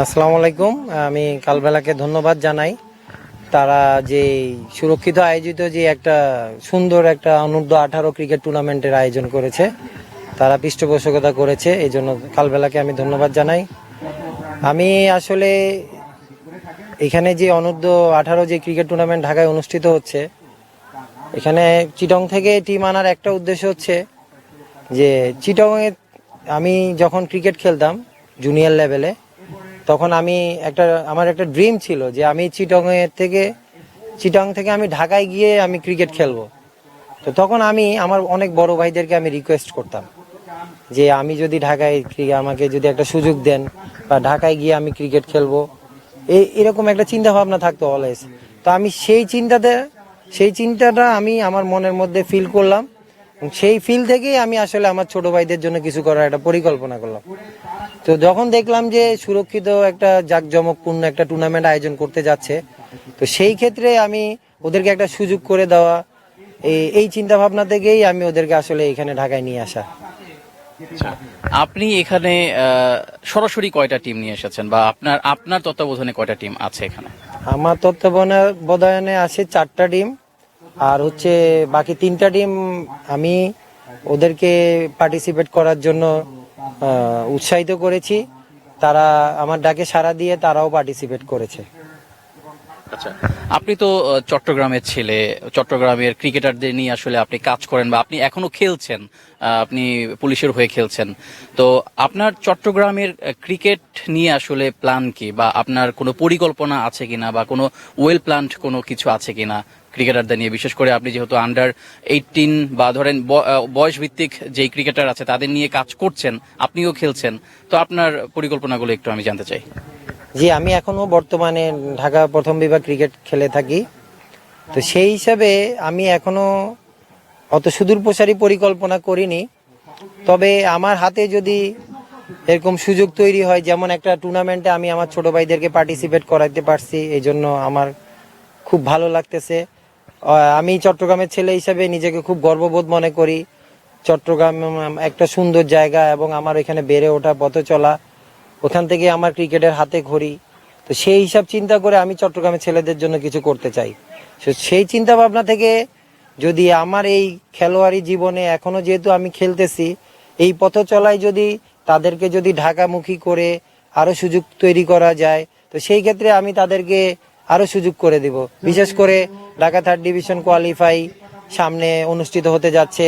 আসসালামু আলাইকুম। আমি কালবেলাকে ধন্যবাদ জানাই। তারা যে সুরক্ষিত আয়োজিত যে একটা সুন্দর একটা অনূর্ধ্ব 18 ক্রিকেট টুর্নামেন্টের আয়োজন করেছে, তারা পৃষ্ঠপোষকতা করেছে, এই জন্য কালবেলাকে আমি ধন্যবাদ জানাই। আমি আসলে এখানে যে অনূর্ধ্ব 18 যে ক্রিকেট টুর্নামেন্ট ঢাকায় অনুষ্ঠিত হচ্ছে, এখানে চিটং থেকে টিম আনার একটা উদ্দেশ্য হচ্ছে যে চিটংয়ে আমি যখন ক্রিকেট খেলতাম জুনিয়র লেভেলে, তখন আমার একটা ড্রিম ছিল যে আমি চিটং থেকে আমি ঢাকায় গিয়ে আমি ক্রিকেট খেলবো। তো তখন আমি আমার অনেক বড় ভাইদেরকে আমি রিকোয়েস্ট করতাম যে আমি যদি আমাকে যদি একটা সুযোগ দেন বা ঢাকায় গিয়ে আমি ক্রিকেট খেলবো, এরকম একটা চিন্তা ভাবনা থাকতো অলওয়েজ। তো আমি সেই চিন্তাটা আমি আমার মনের মধ্যে ফিল করলাম, সেই ফিল থেকেই আমি আসলে আমার ছোট ভাইদের জন্য কিছু করার একটা পরিকল্পনা করলাম। তো যখন দেখলাম যে সুরক্ষিত একটা জাঁকজমকপূর্ণ একটা টুর্নামেন্ট আয়োজন করতে যাচ্ছে, তো সেই ক্ষেত্রে আমি ওদেরকে একটা সুযোগ করে দেওয়া, এই চিন্তা ভাবনা থেকেই আমি ওদেরকে আসলে এখানে ঢাকায় নিয়ে আসা। আপনি এখানে সরাসরি কয়টা টিম নিয়ে এসেছেন, বা আপনার আপনার তত্ত্বাবধানে কয়টা টিম আছে এখানে? আমার তত্ত্বাবধানে আছে 4টা টিম, আর হচ্ছে বাকি 3টা টিম আমি ওদেরকে পার্টিসিপেট করার জন্য উৎসাহিত করেছি। তারা আমার ডাকে সাড়া দিয়ে তারাও পার্টিসিপেট করেছে। আচ্ছা, আপনি তো চট্টগ্রামের ছেলে, চট্টগ্রামের ক্রিকেটারদের নিয়ে আসলে আপনি কাজ করেন বা আপনি এখনো খেলছেন, আপনি পুলিশের হয়ে খেলছেন। তো আপনার চট্টগ্রামের ক্রিকেট নিয়ে আসলে প্ল্যান কি, বা আপনার কোনো পরিকল্পনা আছে কিনা, বা কোনো ওয়েল প্ল্যান্ড কোনো কিছু আছে কিনা ক্রিকেটারদের নিয়ে? বিশেষ করে আপনি যেহেতু আন্ডার 18 বা ধরেন বয়স ভিত্তিক যেই ক্রিকেটার আছে তাদের নিয়ে কাজ করছেন, আপনিও খেলছেন, তো আপনার পরিকল্পনাগুলো একটু আমি জানতে চাই। জি, আমি এখনো বর্তমানে ঢাকা প্রথম বিভাগ ক্রিকেট খেলে থাকি। তো সেই হিসাবে আমি এখনো অত সুদূর প্রসারী পরিকল্পনা করিনি। তবে আমার হাতে যদি এরকম সুযোগ তৈরি হয়, যেমন একটা টুর্নামেন্টে আমি আমার ছোট ভাইদেরকে পার্টিসিপেট করাতে পারছি, এই জন্য আমার খুব ভালো লাগতেছে। আমি চট্টগ্রামের ছেলে হিসাবে নিজেকে খুব গর্ববোধ মনে করি। চট্টগ্রাম একটা সুন্দর জায়গা, এবং আমার এখানে বেড়ে ওঠা, পথ চলা, ওখান থেকে আমার ক্রিকেটের হাতে খড়ি। তো সেই হিসাব চিন্তা করে আমি চট্টগ্রামের ছেলেদের জন্য কিছু করতে চাই। সেই চিন্তা ভাবনা থেকে যদি আমার এই খেলোয়াড়ি জীবনে এখনো যেহেতু আমি খেলতেছি, এই পথ চলায় যদি তাদেরকে যদি ঢাকামুখী করে আরো সুযোগ তৈরি করা যায়, তো সেই ক্ষেত্রে আমি তাদেরকে আরো সুযোগ করে দিব। বিশেষ করে ঢাকা 3rd ডিভিশন কোয়ালিফাই সামনে অনুষ্ঠিত হতে যাচ্ছে।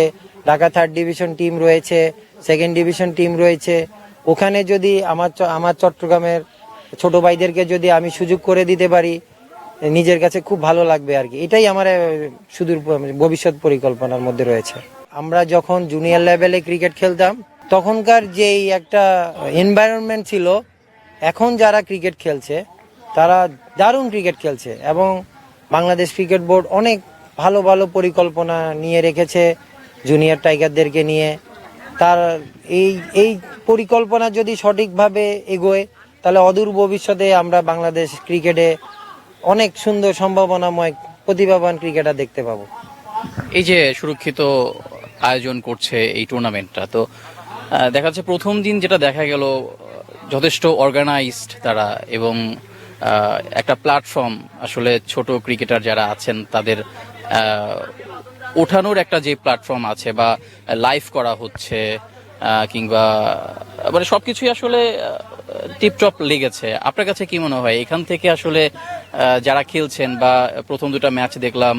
ঢাকা 3rd ডিভিশন টিম রয়েছে, 2nd ডিভিশন টিম রয়েছে। ওখানে যদি আমার চট্টগ্রামের ছোট ভাইদেরকে যদি আমি সুযোগ করে দিতে পারি, নিজের কাছে খুব ভালো লাগবে আর কি। এটাই আমার সুদূর ভবিষ্যৎ পরিকল্পনার মধ্যে রয়েছে। আমরা যখন জুনিয়র লেভেলে ক্রিকেট খেলতাম, তখনকার যেই একটা এনভায়রনমেন্ট ছিল, এখন যারা ক্রিকেট খেলছে তারা দারুণ ক্রিকেট খেলছে, এবং বাংলাদেশ ক্রিকেট বোর্ড অনেক ভালো ভালো পরিকল্পনা নিয়ে রেখেছে জুনিয়র টাইগারদেরকে নিয়ে। তার এই এই পরিকল্পনা যদি সঠিকভাবে এগোয়, তাহলে অদূর ভবিষ্যতে আমরা বাংলাদেশ ক্রিকেটে অনেক সুন্দর সম্ভাবনাময় প্রতিভাবান ক্রিকেটার দেখতে পাবো। এই যে সুরক্ষিত আয়োজন করছে এই টুর্নামেন্টটা, তো দেখা যাচ্ছে প্রথম দিন যেটা দেখা গেল, যথেষ্ট অর্গানাইজড তারা, এবং একটা প্ল্যাটফর্ম আসলে ছোট ক্রিকেটার যারা আছেন তাদের ওঠানোর একটা যে প্ল্যাটফর্ম আছে, বা লাইভ করা হচ্ছে, কিংবা মানে সবকিছুই আসলে টিপটপ লেগেছে। আপনার কাছে কি মনে হয় এখান থেকে আসলে যারা খেলছেন, বা প্রথম 2টা ম্যাচ দেখলাম,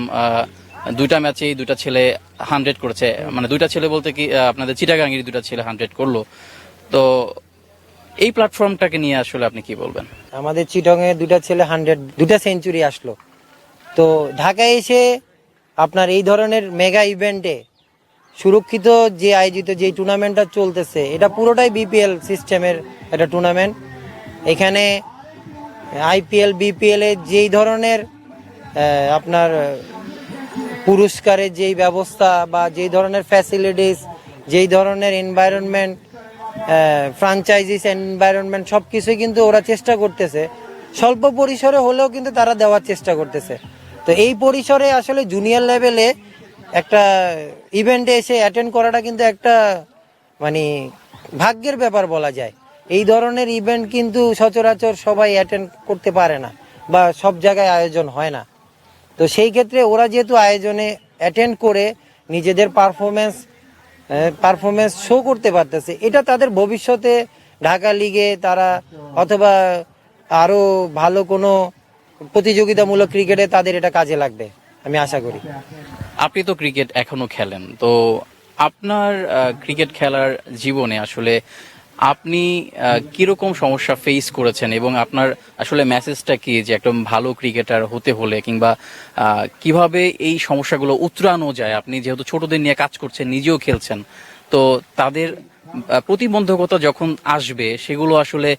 2টা ম্যাচেই 2টা ছেলে 100 করেছে, মানে 2টা ছেলে বলতে কি আপনাদের চিটাগাঙ্গের 2টা ছেলে 100 করলো। তো এই প্ল্যাটফর্মটাকে নিয়ে আসলে আপনি কি বলবেন? আমাদের চিটংয়ে 2টা ছেলে 2টা সেঞ্চুরি আসলো। তো ঢাকায় এসে আপনার এই ধরনের মেগা ইভেন্টে সুরক্ষিত যে আয়োজিত যে টুর্নামেন্টটা চলতেছে, এটা পুরোটাই বিপিএল সিস্টেমের একটা টুর্নামেন্ট। এখানে আইপিএল বিপিএল এর যেই ধরনের আপনার পুরস্কারের যেই ব্যবস্থা, বা যেই ধরনের ফ্যাসিলিটিস, যেই ধরনের এনভায়রনমেন্ট, ফ্রাঞ্চাইজিস এনভায়রনমেন্ট, সব কিছুই কিন্তু ওরা চেষ্টা করতেছে, স্বল্প পরিসরে হলেও কিন্তু তারা দেওয়ার চেষ্টা করতেছে। তো এই পরিসরে আসলে জুনিয়র লেভেলে একটা ইভেন্টে এসে অ্যাটেন্ড করাটা কিন্তু একটা মানে ভাগ্যের ব্যাপার বলা যায়। এই ধরনের ইভেন্ট কিন্তু সচরাচর সবাই অ্যাটেন্ড করতে পারে না বা সব জায়গায় আয়োজন হয় না। তো সেই ক্ষেত্রে ওরা যেহেতু আয়োজনে অ্যাটেন্ড করে নিজেদের পারফরমেন্স শো করতে পারতেছে, এটা তাদের ভবিষ্যতে ঢাকা লিগে তারা অথবা আরও ভালো কোনো প্রতিযোগিতামূলক ক্রিকেটে তাদের এটা কাজে লাগবে আমি আশা করি। আপনি তো ক্রিকেট এখনো খেলেন, তো আপনার ক্রিকেট খেলার জীবনে আসলে আপনি কিরকম সমস্যা ফেস করেছেন এবং আপনার আসলে মেসেজটা কি যে একদম ভালো ক্রিকেটার হতে হলে কিংবা কিভাবে এই সমস্যাগুলো উতরানো যায়? আপনি যেহেতু ছোটদের নিয়ে কাজ করছেন, নিজেও খেলছেন, তো তাদের প্রতিবন্ধকতা যখন আসবে সেগুলো আসলে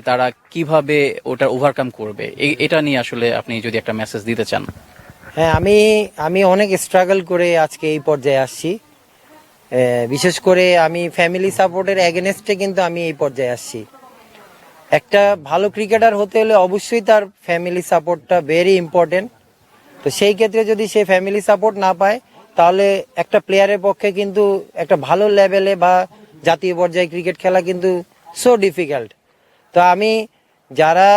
তারা কিভাবে ওটা ওভারকাম করবে, এটা নিয়ে আসলে আপনি যদি একটা মেসেজ দিতে চান। হ্যাঁ, আমি অনেক স্ট্রাগল করে আজকে এই পর্যায়ে আসছি। বিশেষ করে আমি ফ্যামিলি সাপোর্টের এগেনস্টে কিন্তু আমি এই পর্যায়ে আসছি। একটা ভালো ক্রিকেটার হতে হলে অবশ্যই তার ফ্যামিলি সাপোর্টটা ভেরি ইম্পর্টেন্ট। তো সেই ক্ষেত্রে যদি সে ফ্যামিলি সাপোর্ট না পায় তাহলে একটা প্লেয়ারের পক্ষে কিন্তু একটা ভালো লেভেলে বা জাতীয় পর্যায়ে ক্রিকেট খেলা কিন্তু সো ডিফিকাল্ট। তো আমি যারা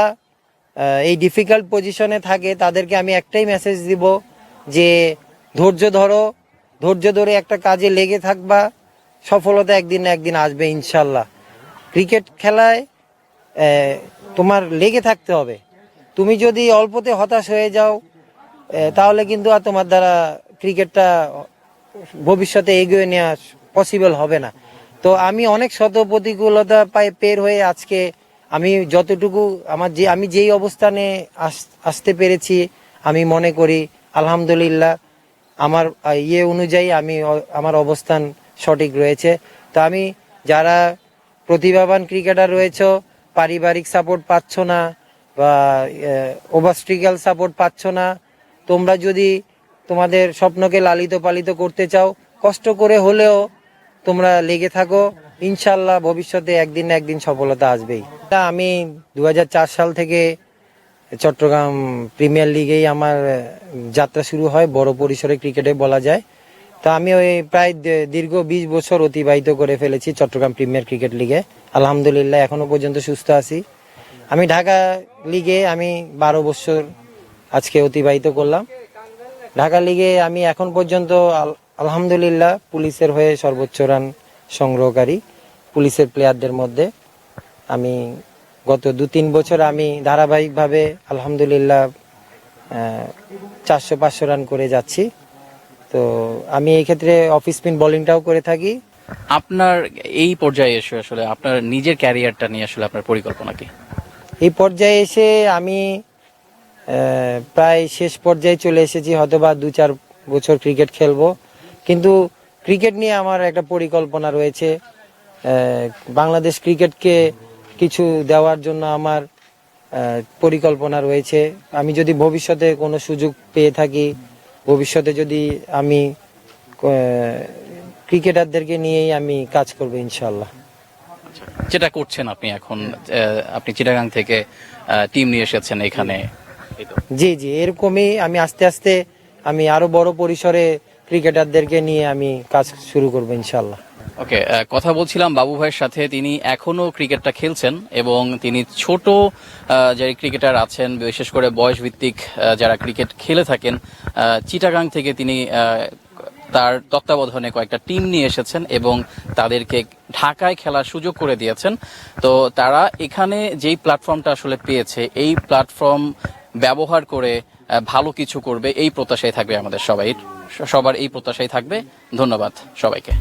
এই ডিফিকাল্ট পজিশনে থাকে তাদেরকে আমি একটাই মেসেজ দিব যে ধৈর্য ধরে একটা কাজে লেগে থাকবা, সফলতা একদিন না একদিন আসবে ইনশাল্লাহ। ক্রিকেট খেলায় তোমার লেগে থাকতে হবে। তুমি যদি অল্পতে হতাশ হয়ে যাও তাহলে কিন্তু আর তোমার দ্বারা ক্রিকেটটা ভবিষ্যতে এগিয়ে নেওয়া পসিবল হবে না। তো আমি অনেক শত প্রতিকূলতা পের হয়ে আজকে আমি যতটুকু আমি যেই অবস্থানে আসতে পেরেছি আমি মনে করি আলহামদুলিল্লাহ আমার অনুযায়ী আমার অবস্থান সঠিক রয়েছে। তো আমি যারা প্রতিভাবান ক্রিকেটার রয়েছে, পারিবারিক সাপোর্ট পাচ্ছ না বা ওভারস্ট্রিক্যাল সাপোর্ট পাচ্ছ না, তোমরা যদি তোমাদের স্বপ্নকে লালিত পালিত করতে চাও কষ্ট করে হলেও তোমরা লেগে থাকো, ইনশাল্লাহ ভবিষ্যতে একদিন না একদিন সফলতা আসবেই। আমি 2004 সাল থেকে চট্টগ্রাম প্রিমিয়ার লিগেই আমার যাত্রা শুরু হয়, বড় পরিসরে ক্রিকেটে বলা যায়। তা আমি ওই প্রায় দীর্ঘ 20 বছর অতিবাহিত করে ফেলেছি চট্টগ্রাম প্রিমিয়ার ক্রিকেট লিগে। আলহামদুলিল্লাহ এখনো পর্যন্ত সুস্থ আছি। আমি ঢাকা লিগে আমি 12 বছর আজকে অতিবাহিত করলাম। ঢাকা লিগে আমি এখন পর্যন্ত আলহামদুলিল্লাহ পুলিশের হয়ে সর্বোচ্চ রান সংগ্রহকারী পুলিশের প্লেয়ারদের মধ্যে। আমি গত 2-3 বছর আমি ধারাবাহিকভাবে আলহামদুলিল্লাহ 400-500 রান করে যাচ্ছি। তো আমি এই ক্ষেত্রে অফ স্পিন বোলিংটাও করে থাকি। আপনার এই পর্যায়ে এসে আসলে আপনার নিজের ক্যারিয়ারটা নিয়ে আসলে আপনার পরিকল্পনা কি? এই পর্যায়ে এসে আমি প্রায় শেষ পর্যায়ে চলে এসেছি, হয়তোবা 2-4 বছর ক্রিকেট খেলবো, কিন্তু ক্রিকেট নিয়ে আমার একটা পরিকল্পনা রয়েছে। বাংলাদেশ ক্রিকেটকে কিছু দেওয়ার জন্য আমার পরিকল্পনা রয়েছে। আমি যদি ভবিষ্যতে কোনো সুযোগ পেয়ে থাকি, ভবিষ্যতে যদি আমি ক্রিকেটারদেরকে নিয়েই আমি কাজ করব ইনশাল্লাহ। যেটা করছেন আপনি এখন, আপনি চিটাগাং থেকে টিম নিয়ে এসেছেন এখানে। জি এরকমই আমি আস্তে আস্তে আমি আরো বড় পরিসরে ক্রিকেটারদেরকে নিয়ে আমি কাজ শুরু করব ইনশাল্লাহ। ওকে, কথা বলছিলাম বাবু ভাইয়ের সাথে। তিনি এখনো ক্রিকেটটা খেলছেন এবং তিনি ছোট যারা ক্রিকেটার আছেন, বিশেষ করে বয়স ভিত্তিক যারা ক্রিকেট খেলে থাকেন, চিটাগাং থেকে তিনি তার তত্ত্বাবধানে কয়েকটা টিম নিয়ে এসেছেন এবং তাদেরকে ঢাকায় খেলার সুযোগ করে দিয়েছেন। তো তারা এখানে যেই প্ল্যাটফর্মটা আসলে পেয়েছে, এই প্ল্যাটফর্ম ব্যবহার করে ভালো কিছু করবে, এই প্রত্যাশাই থাকবে আমাদের সবার এই প্রত্যাশাই থাকবে। ধন্যবাদ সবাইকে।